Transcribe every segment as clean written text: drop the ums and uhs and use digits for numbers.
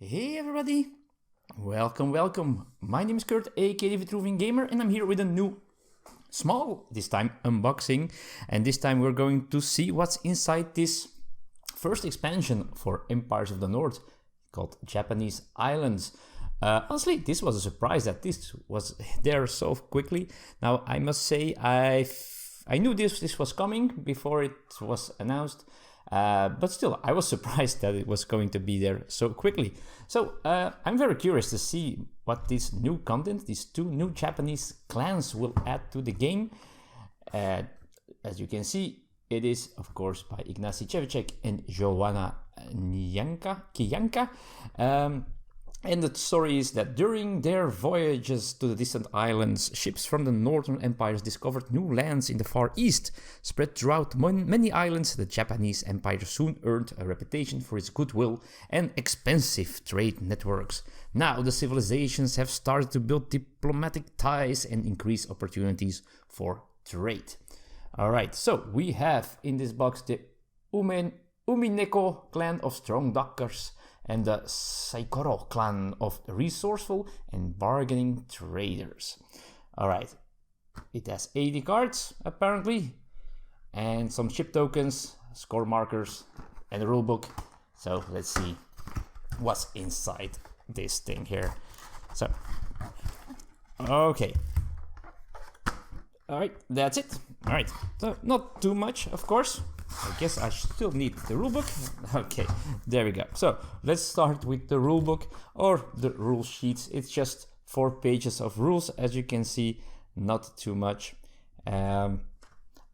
Hey everybody, welcome. My name is Kurt, aka Vitruvian Gamer, and I'm here with a new, small, this time, unboxing. And this time we're going to see what's inside this first expansion for Empires of the North, called Japanese Islands. Honestly, this was a surprise that this was there so quickly. Now, I must say, I knew this was coming before it was announced. But still, I was surprised that it was going to be there so quickly. So I'm very curious to see what this new content, these two new Japanese clans will add to the game. As you can see, it is, of course, by Ignacy Cevicek and Joanna Kijanka. And the story is that during their voyages to the distant islands, ships from the northern empires discovered new lands in the far east. Spread throughout many islands, the Japanese empire soon earned a reputation for its goodwill and expensive trade networks. Now the civilizations have started to build diplomatic ties and increase opportunities for trade. Alright, so we have in this box the Umineko clan of strong dockers, and the Saikoro clan of resourceful and bargaining traders. Alright, it has 80 cards apparently, and some ship tokens, score markers, and a rulebook. So let's see what's inside this thing here. So, okay. Alright, that's it. Alright, so not too much, of course. I guess I still need the rulebook. Okay, there we go. So let's start with the rulebook or the rule sheets. It's just 4 pages of rules, as you can see, not too much. And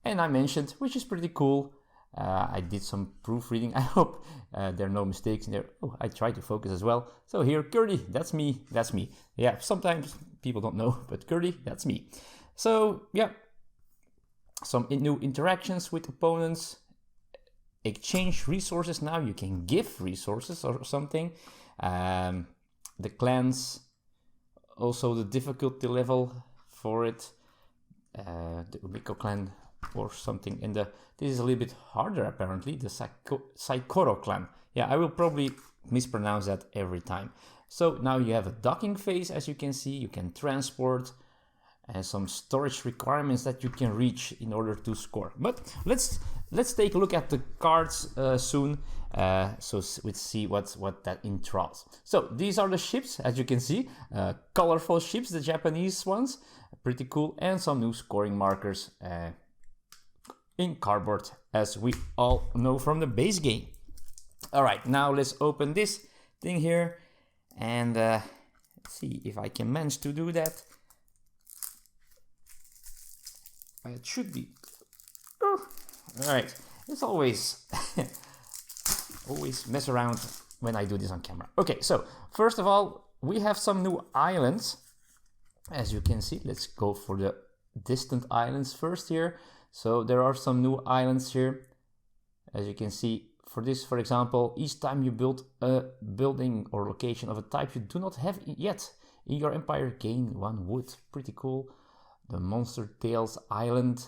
I mentioned, which is pretty cool. I did some proofreading. I hope there are no mistakes in there. Oh, I try to focus as well. So here, Kirdy, that's me. Yeah, sometimes people don't know, but Kirdy, that's me. So yeah, some new interactions with opponents. Exchange resources now. You can give resources or something. The clans, also the difficulty level for it. The Umiko clan or something. And this is a little bit harder apparently. The Saikoro clan. Yeah, I will probably mispronounce that every time. So now you have a docking phase, as you can see. You can transport. And some storage requirements that you can reach in order to score. But let's take a look at the cards soon, so we see what that enthralls. So these are the ships, as you can see, colorful ships, the Japanese ones, pretty cool, and some new scoring markers in cardboard, as we all know from the base game. All right, now let's open this thing here, and see if I can manage to do that. It should be. Oh. All right. It's always mess around when I do this on camera. Okay, so first of all, we have some new islands. As you can see, let's go for the distant islands first here. So there are some new islands here. As you can see, for this, for example, each time you build a building or location of a type you do not have yet in your empire, gain 1 wood. Pretty cool. The Monster Tales Island,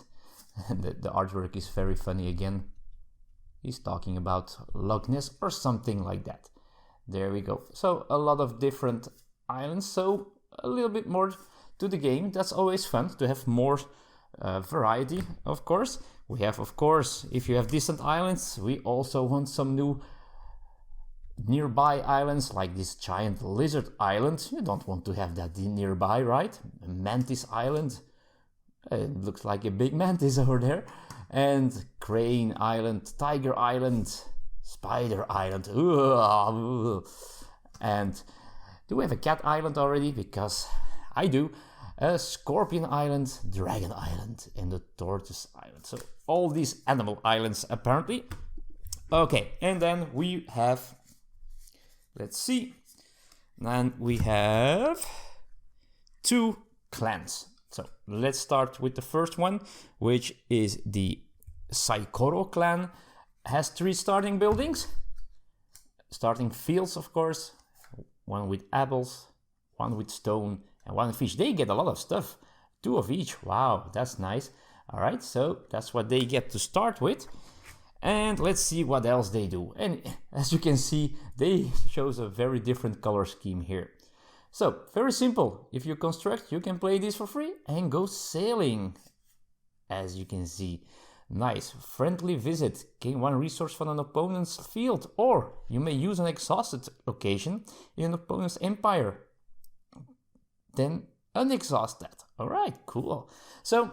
and the artwork is very funny again. He's talking about Loch Ness or something like that. There we go. So a lot of different islands, so a little bit more to the game. That's always fun to have more variety, of course. We have, of course, if you have distant islands, we also want some new nearby islands, like this giant lizard island. You don't want to have that nearby, right? Mantis Island. It looks like a big mantis over there. And Crane Island, Tiger Island, Spider Island. And do we have a Cat Island already? Because I do. Scorpion Island, Dragon Island, and the Tortoise Island. So all these animal islands apparently. Okay, and then we have, let's see. And we have 2 clans. So let's start with the first one, which is the Saikoro clan. Has 3 starting buildings, starting fields, of course. 1 with apples, 1 with stone, and 1 fish. They get a lot of stuff, 2 of each. Wow, that's nice. All right, so that's what they get to start with. And let's see what else they do. And as you can see, they shows a very different color scheme here. So, very simple. If you construct, you can play this for free and go sailing. As you can see. Nice. Friendly visit. Gain 1 resource from an opponent's field. Or you may use an exhausted location in an opponent's empire. Then unexhaust that. Alright, cool. So,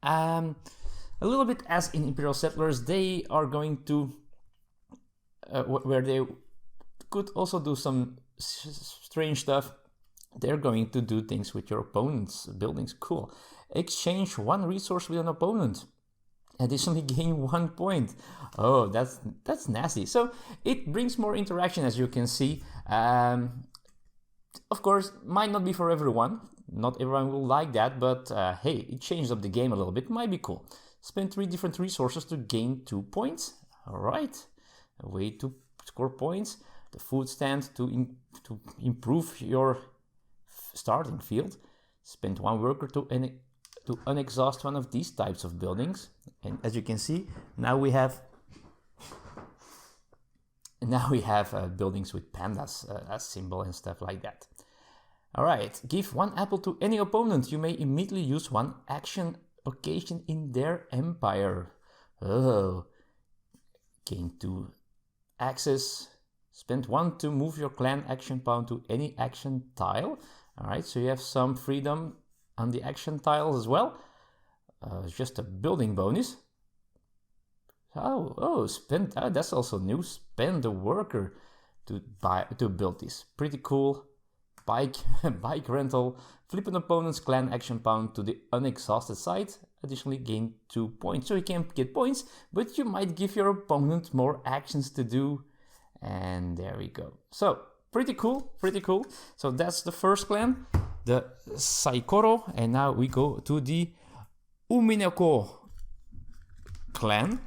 a little bit as in Imperial Settlers, they are going to, where they could also do some strange stuff, they're going to do things with your opponent's buildings. Cool. Exchange 1 resource with an opponent. Additionally gain 1 point. Oh, that's nasty. So it brings more interaction, as you can see. Of course, might not be for everyone. Not everyone will like that, but hey, it changed up the game a little bit. Might be cool. Spend 3 different resources to gain 2 points. All right, a way to score points. The food stand to improve your starting field. Spend 1 worker to unexhaust one of these types of buildings. And as you can see, now we have buildings with pandas as symbol and stuff like that. All right, give 1 apple to any opponent. You may immediately use 1 action occasion in their empire. Oh, gain 2 access. Spend 1 to move your clan action pawn to any action tile. All right, so you have some freedom on the action tiles as well. It's just a building bonus. Spend. That's also new. Spend a worker to build this. Pretty cool. Bike rental. Flip an opponent's clan action pawn to the unexhausted side. Additionally, gain 2 points. So you can get points, but you might give your opponent more actions to do. And there we go. So pretty cool. So that's the first clan, the Saikoro, and now we go to the Umineko clan.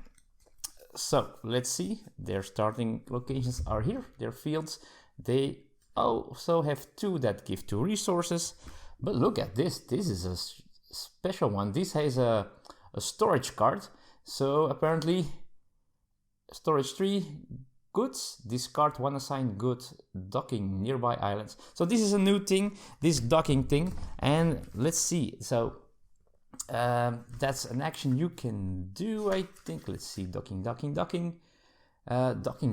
So let's see, their starting locations are here, their fields. They also have 2 that give 2 resources, but look at this is a special one. This has a storage card, so apparently storage 3 goods, discard 1 assigned good, docking nearby islands. So this is a new thing, this docking thing, and let's see. So that's an action you can do, I think. Let's see, docking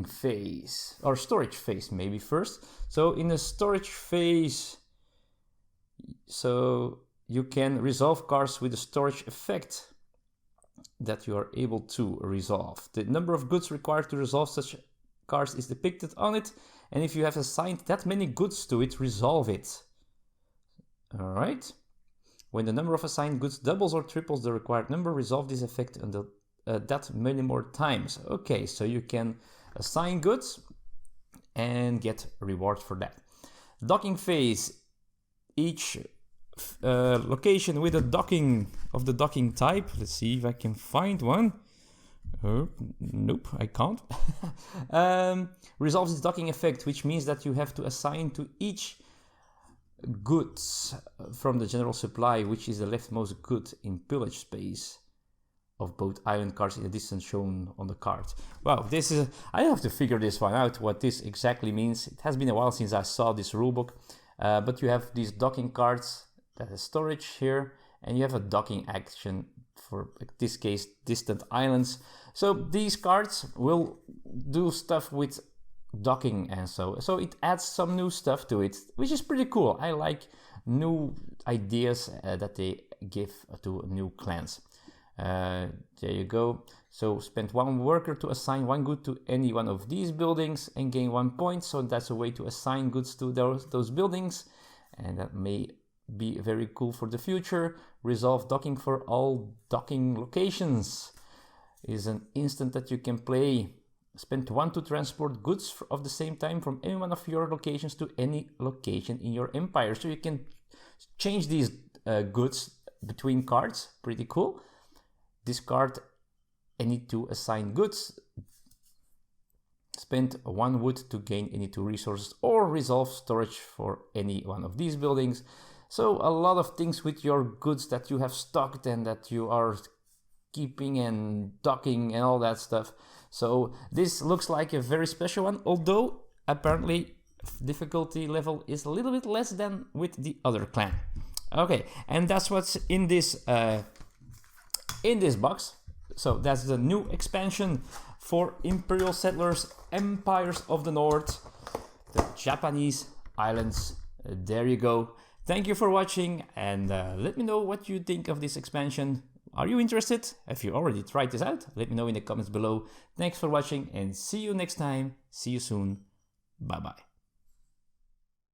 phase, or storage phase maybe first. So in a storage phase, so you can resolve cards with a storage effect that you are able to resolve. The number of goods required to resolve such cards is depicted on it, and if you have assigned that many goods to it, resolve it. All right. When the number of assigned goods doubles or triples the required number, resolve this effect until that many more times. Okay, so you can assign goods and get rewards for that. Docking phase. Each location with a docking of the docking type. Let's see if I can find one. Nope, I can't. Resolves its docking effect, which means that you have to assign to each goods from the general supply, which is the leftmost good in pillage space of both island cards in the distance shown on the card. Wow, this is, I have to figure this one out, what this exactly means. It has been a while since I saw this rulebook, but you have these docking cards that has storage here, and you have a docking action for, in this case, distant islands. So these cards will do stuff with docking, and so it adds some new stuff to it, which is pretty cool. I like new ideas that they give to new clans. There you go. So spend 1 worker to assign 1 good to any one of these buildings and gain 1 point. So that's a way to assign goods to those buildings, and that may be very cool for the future. Resolve docking for all docking locations is an instant that you can play. Spend 1 to transport goods of the same time from any one of your locations to any location in your empire. So you can change these goods between cards. Pretty cool. Discard any 2 assigned goods. Spend 1 wood to gain any 2 resources, or resolve storage for any one of these buildings. So a lot of things with your goods that you have stocked and that you are keeping and docking and all that stuff. So this looks like a very special one, although apparently difficulty level is a little bit less than with the other clan. Okay, and that's what's in this box. So that's the new expansion for Imperial Settlers, Empires of the North, the Japanese islands. There you go. Thank you for watching, and let me know what you think of this expansion. Are you interested? If you already tried this out, let me know in the comments below. Thanks for watching, and see you next time. See you soon. Bye bye.